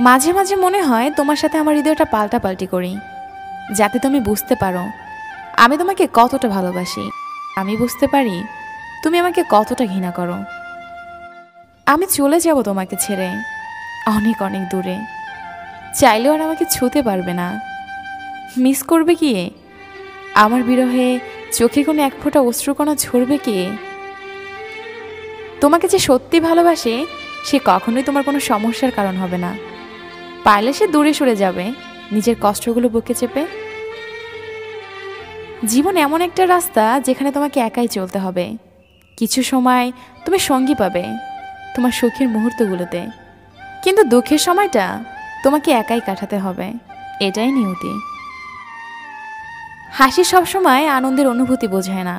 মাঝে মাঝে মনে হয় তোমার সাথে আমার হৃদয়টা পাল্টাপাল্টি করি, যাতে তুমি বুঝতে পারো আমি তোমাকে কতটা ভালোবাসি। আমি বুঝতে পারি তুমি আমাকে কতটা ঘৃণা করো। আমি চলে যাব তোমাকে ছেড়ে অনেক অনেক দূরে, চাইলেও আর আমাকে ছুঁতে পারবে না। মিস করবে কি? আমার বিরহে চোখে কোনো এক ফোঁটা অশ্রুকণা ঝরবে কি? তোমাকে যে সত্যি ভালোবাসে সে কখনোই তোমার কোনো সমস্যার কারণ হবে না। পারলে সে দূরে সরে যাবে নিজের কষ্টগুলো বুকে চেপে। জীবন এমন একটা রাস্তা যেখানে তোমাকে একাই চলতে হবে। কিছু সময় তুমি সঙ্গী পাবে তোমার সুখের মুহূর্তগুলোতে, কিন্তু দুঃখের সময়টা তোমাকে একাই কাটাতে হবে। এটাই নিয়তি। হাসি সবসময় আনন্দের অনুভূতি বোঝায় না,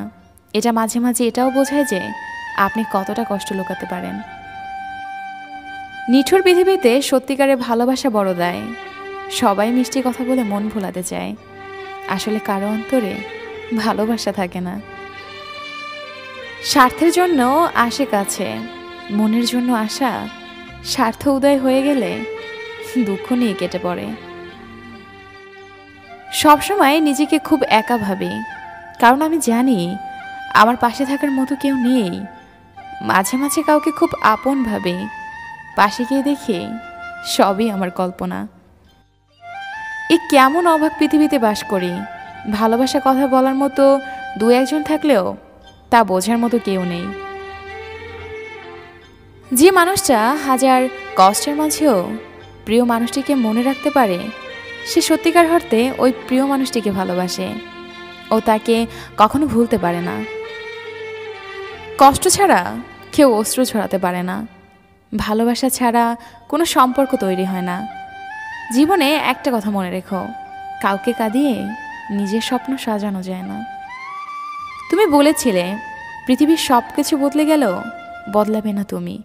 এটা মাঝে মাঝে এটাও বোঝায় যে আপনি কতটা কষ্ট লুকাতে পারেন। নিঠুর পৃথিবীতে সত্যিকারের ভালোবাসা বড় দেয়। সবাই মিষ্টি কথা বলে মন ভোলাতে চায়, আসলে কারো অন্তরে ভালোবাসা থাকে না। স্বার্থের জন্য আসে কাছে, মনের জন্য আশা স্বার্থ উদয় হয়ে গেলে দুঃখ নিয়ে কেটে পড়ে। সবসময় নিজেকে খুব একা ভাবি, কারণ আমি জানি আমার পাশে থাকার মতো কেউ নেই। মাঝে মাঝে কাউকে খুব আপন ভাবে, পাশে গিয়ে দেখি সবই আমার কল্পনা। এই কেমন অবাক পৃথিবীতে বাস করি, ভালোবাসা কথা বলার মতো দু একজন থাকলেও তা বোঝার মতো কেউ নেই। যে মানুষটা হাজার কষ্টের মাঝেও প্রিয় মানুষটিকে মনে রাখতে পারে, সে সত্যিকার অর্থে ওই প্রিয় মানুষটিকে ভালোবাসে ও তাকে কখনো ভুলতে পারে না। কষ্ট ছাড়া কেউ অশ্রু ছড়াতে পারে না, ভালোবাসা ছাড়া কোনো সম্পর্ক তৈরি হয় না। জীবনে একটা কথা মনে রেখো, কাউকে কাঁদিয়ে নিজের স্বপ্ন সাজানো যায় না। তুমি বলেছিলে পৃথিবীর সব কিছু বদলে গেলেও বদলাবে না তুমি।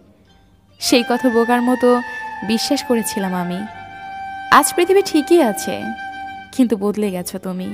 সেই কথা বোকার মতো বিশ্বাস করেছিলাম আমি। আজ পৃথিবী ঠিকই আছে, কিন্তু বদলে গেছো তুমি।